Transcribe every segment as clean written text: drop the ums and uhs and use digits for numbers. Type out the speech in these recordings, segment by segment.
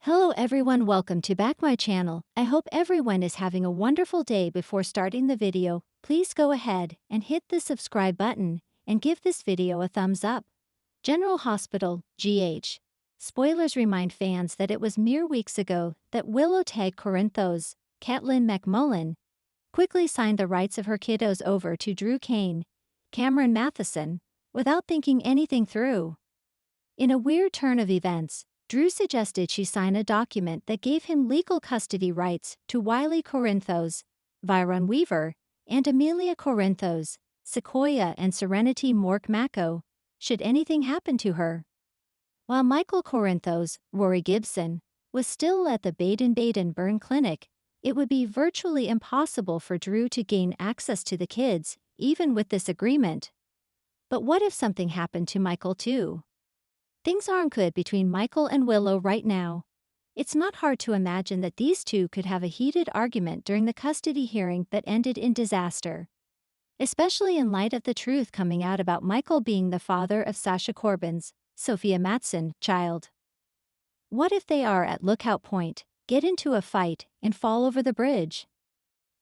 Hello everyone, welcome to back my channel. I hope everyone is having a wonderful day. Before starting the video, please go ahead and hit the subscribe button and give this video a thumbs up. General Hospital, GH. Spoilers remind fans that it was mere weeks ago that Willow tag Corinthos, Caitlin McMullen, quickly signed the rights of her kiddos over to Drew Kane, Cameron Matheson, without thinking anything through. In a weird turn of events, Drew suggested she sign a document that gave him legal custody rights to Wiley Corinthos, Viron Weaver, and Amelia Corinthos, Sequoia and Serenity Mork Mako, should anything happen to her. While Michael Corinthos, Rory Gibson, was still at the Baden-Baden Burn Clinic, it would be virtually impossible for Drew to gain access to the kids, even with this agreement. But what if something happened to Michael too? Things aren't good between Michael and Willow right now. It's not hard to imagine that these two could have a heated argument during the custody hearing that ended in disaster. Especially in light of the truth coming out about Michael being the father of Sasha Corbin's, Sophia Matson, child. What if they are at lookout point, get into a fight, and fall over the bridge?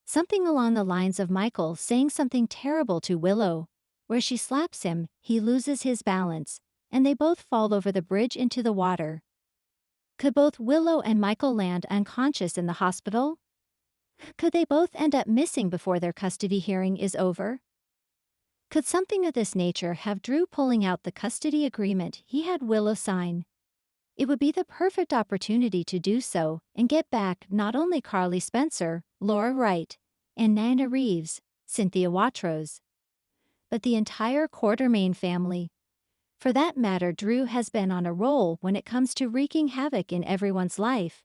Something along the lines of Michael saying something terrible to Willow, where she slaps him, he loses his balance, and they both fall over the bridge into the water. Could both Willow and Michael land unconscious in the hospital? Could they both end up missing before their custody hearing is over? Could something of this nature have Drew pulling out the custody agreement he had Willow sign? It would be the perfect opportunity to do so and get back not only Carly Spencer, Laura Wright, and Nina Reeves, Cynthia Watros, but the entire Quartermain family. For that matter, Drew has been on a roll when it comes to wreaking havoc in everyone's life,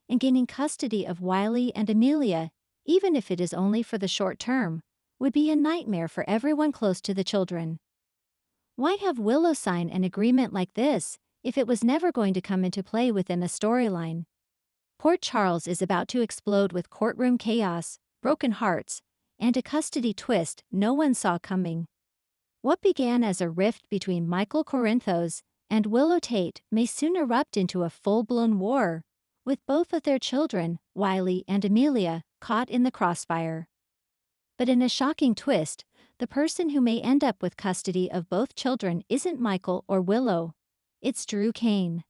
and gaining custody of Wiley and Amelia, even if it is only for the short term, would be a nightmare for everyone close to the children. Why have Willow sign an agreement like this if it was never going to come into play within a storyline? Port Charles is about to explode with courtroom chaos, broken hearts, and a custody twist no one saw coming. What began as a rift between Michael Corinthos and Willow Tate may soon erupt into a full-blown war, with both of their children, Wiley and Amelia, caught in the crossfire. But in a shocking twist, the person who may end up with custody of both children isn't Michael or Willow. It's Drew Kane.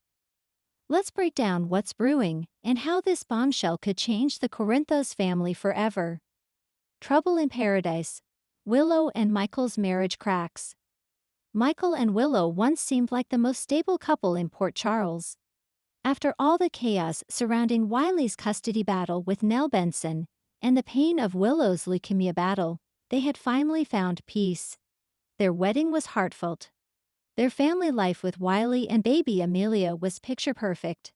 Let's break down what's brewing and how this bombshell could change the Corinthos family forever. Trouble in Paradise. Willow and Michael's marriage cracks. Michael and Willow once seemed like the most stable couple in Port Charles. After all the chaos surrounding Wiley's custody battle with Nell Benson and the pain of Willow's leukemia battle, they had finally found peace. Their wedding was heartfelt. Their family life with Wiley and baby Amelia was picture perfect.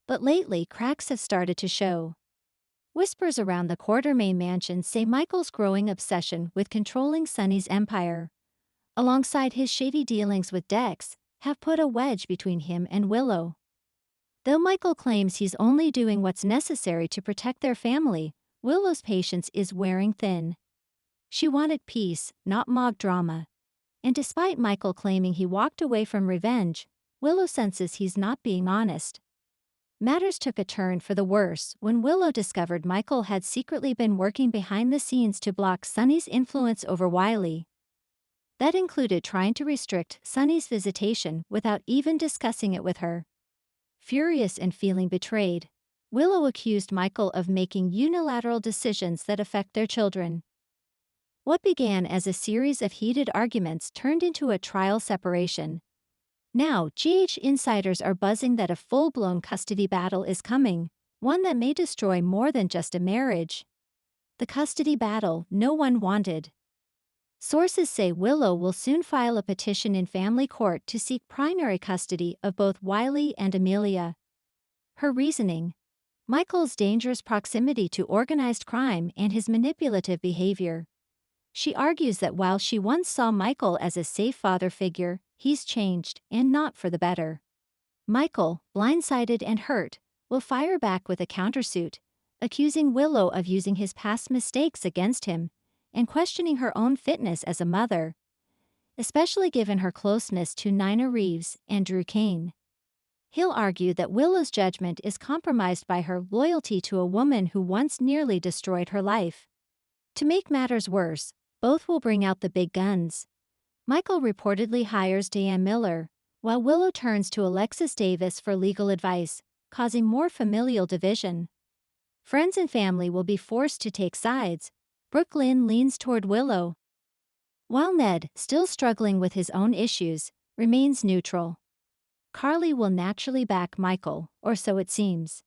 But lately, cracks have started to show. Whispers around the Quartermain mansion say Michael's growing obsession with controlling Sonny's empire, alongside his shady dealings with Dex, have put a wedge between him and Willow. Though Michael claims he's only doing what's necessary to protect their family, Willow's patience is wearing thin. She wanted peace, not mob drama. And despite Michael claiming he walked away from revenge, Willow senses he's not being honest. Matters took a turn for the worse when Willow discovered Michael had secretly been working behind the scenes to block Sonny's influence over Wiley. That included trying to restrict Sonny's visitation without even discussing it with her. Furious and feeling betrayed, Willow accused Michael of making unilateral decisions that affect their children. What began as a series of heated arguments turned into a trial separation. Now, GH insiders are buzzing that a full-blown custody battle is coming, one that may destroy more than just a marriage. The custody battle no one wanted. Sources say Willow will soon file a petition in family court to seek primary custody of both Wiley and Amelia. Her reasoning: Michael's dangerous proximity to organized crime and his manipulative behavior. She argues that while she once saw Michael as a safe father figure, he's changed, and not for the better. Michael, blindsided and hurt, will fire back with a countersuit, accusing Willow of using his past mistakes against him, and questioning her own fitness as a mother, especially given her closeness to Nina Reeves and Drew Kane. He'll argue that Willow's judgment is compromised by her loyalty to a woman who once nearly destroyed her life. To make matters worse, both will bring out the big guns. Michael reportedly hires Diane Miller, while Willow turns to Alexis Davis for legal advice, causing more familial division. Friends and family will be forced to take sides. Brooklyn leans toward Willow, while Ned, still struggling with his own issues, remains neutral. Carly will naturally back Michael, or so it seems.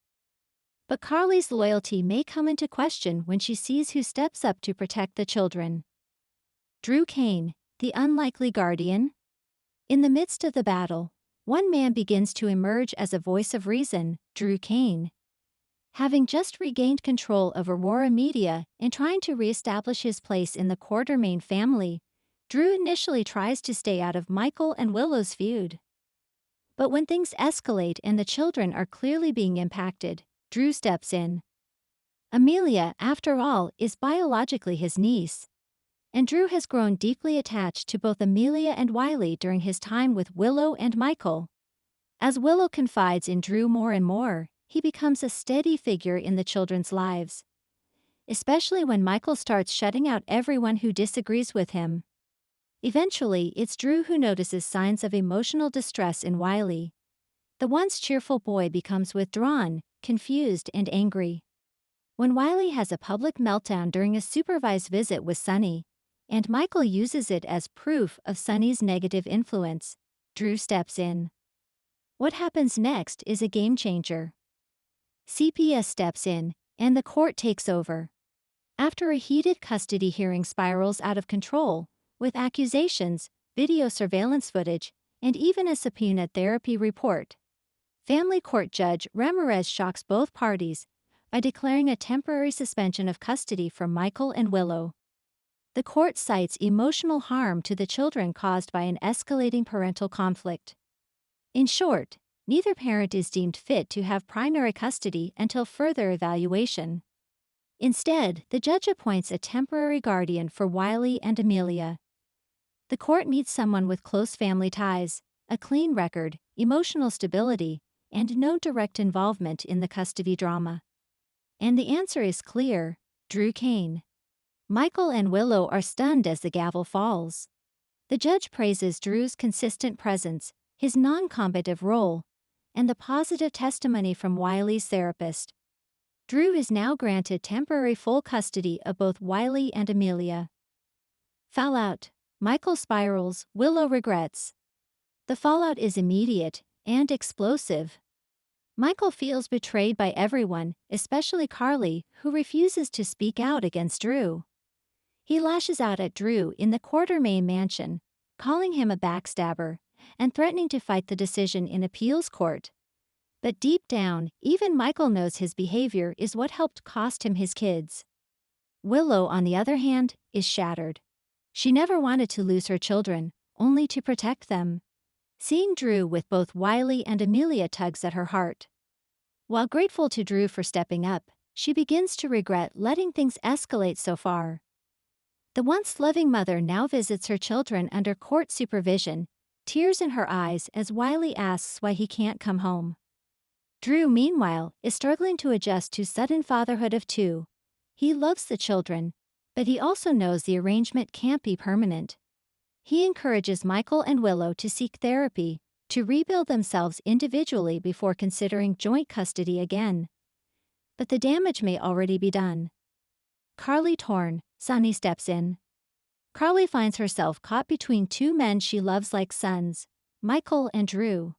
But Carly's loyalty may come into question when she sees who steps up to protect the children. Drew Kane, the unlikely guardian. In the midst of the battle, one man begins to emerge as a voice of reason, Drew Kane. Having just regained control of Aurora Media and trying to reestablish his place in the Quartermain family, Drew initially tries to stay out of Michael and Willow's feud. But when things escalate and the children are clearly being impacted, Drew steps in. Amelia, after all, is biologically his niece. And Drew has grown deeply attached to both Amelia and Wiley during his time with Willow and Michael. As Willow confides in Drew more and more, he becomes a steady figure in the children's lives. Especially when Michael starts shutting out everyone who disagrees with him. Eventually, it's Drew who notices signs of emotional distress in Wiley. The once cheerful boy becomes withdrawn, confused, and angry. When Wiley has a public meltdown during a supervised visit with Sonny, and Michael uses it as proof of Sonny's negative influence, Drew steps in. What happens next is a game changer. CPS steps in, and the court takes over. After a heated custody hearing spirals out of control, with accusations, video surveillance footage, and even a subpoenaed therapy report, family court judge Ramirez shocks both parties by declaring a temporary suspension of custody for Michael and Willow. The court cites emotional harm to the children caused by an escalating parental conflict. In short, neither parent is deemed fit to have primary custody until further evaluation. Instead, the judge appoints a temporary guardian for Wiley and Amelia. The court needs someone with close family ties, a clean record, emotional stability, and no direct involvement in the custody drama. And the answer is clear: Drew Kane. Michael and Willow are stunned as the gavel falls. The judge praises Drew's consistent presence, his non-combative role, and the positive testimony from Wiley's therapist. Drew is now granted temporary full custody of both Wiley and Amelia. Fallout. Michael spirals, Willow regrets. The fallout is immediate and explosive. Michael feels betrayed by everyone, especially Carly, who refuses to speak out against Drew. He lashes out at Drew in the Quartermain mansion, calling him a backstabber, and threatening to fight the decision in appeals court. But deep down, even Michael knows his behavior is what helped cost him his kids. Willow, on the other hand, is shattered. She never wanted to lose her children, only to protect them. Seeing Drew with both Wiley and Amelia tugs at her heart. While grateful to Drew for stepping up, she begins to regret letting things escalate so far. The once loving mother now visits her children under court supervision, tears in her eyes as Wiley asks why he can't come home. Drew, meanwhile, is struggling to adjust to sudden fatherhood of two. He loves the children, but he also knows the arrangement can't be permanent. He encourages Michael and Willow to seek therapy, to rebuild themselves individually before considering joint custody again. But the damage may already be done. Carly torn, Sonny steps in. Carly finds herself caught between two men she loves like sons, Michael and Drew.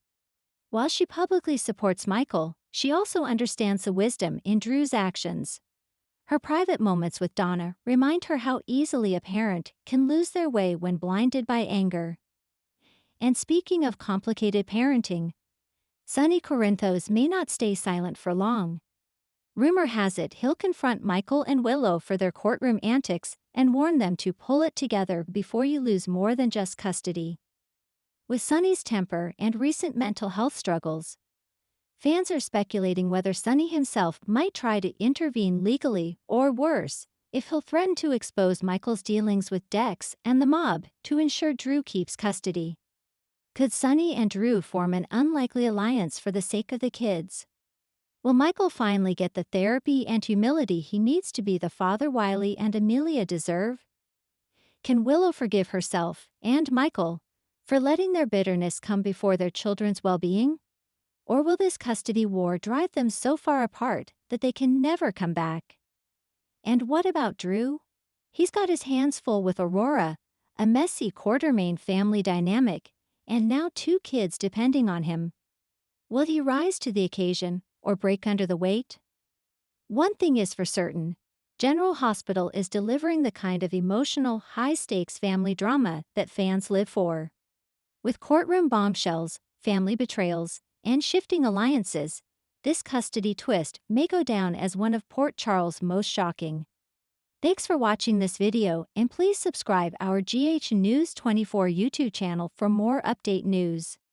While she publicly supports Michael, she also understands the wisdom in Drew's actions. Her private moments with Donna remind her how easily a parent can lose their way when blinded by anger. And speaking of complicated parenting, Sonny Corinthos may not stay silent for long. Rumor has it he'll confront Michael and Willow for their courtroom antics and warn them to pull it together before you lose more than just custody. With Sonny's temper and recent mental health struggles, fans are speculating whether Sonny himself might try to intervene legally, or worse, if he'll threaten to expose Michael's dealings with Dex and the mob to ensure Drew keeps custody. Could Sunny and Drew form an unlikely alliance for the sake of the kids? Will Michael finally get the therapy and humility he needs to be the father Wiley and Amelia deserve? Can Willow forgive herself and Michael for letting their bitterness come before their children's well-being? Or will this custody war drive them so far apart that they can never come back? And what about Drew? He's got his hands full with Aurora, a messy Quartermaine family dynamic, and now 2 kids depending on him. Will he rise to the occasion or break under the weight? One thing is for certain, General Hospital is delivering the kind of emotional, high-stakes family drama that fans live for. With courtroom bombshells, family betrayals, and shifting alliances, this custody twist may go down as one of Port Charles' most shocking. Thanks for watching this video, and please subscribe our GH News 24 YouTube channel for more update news.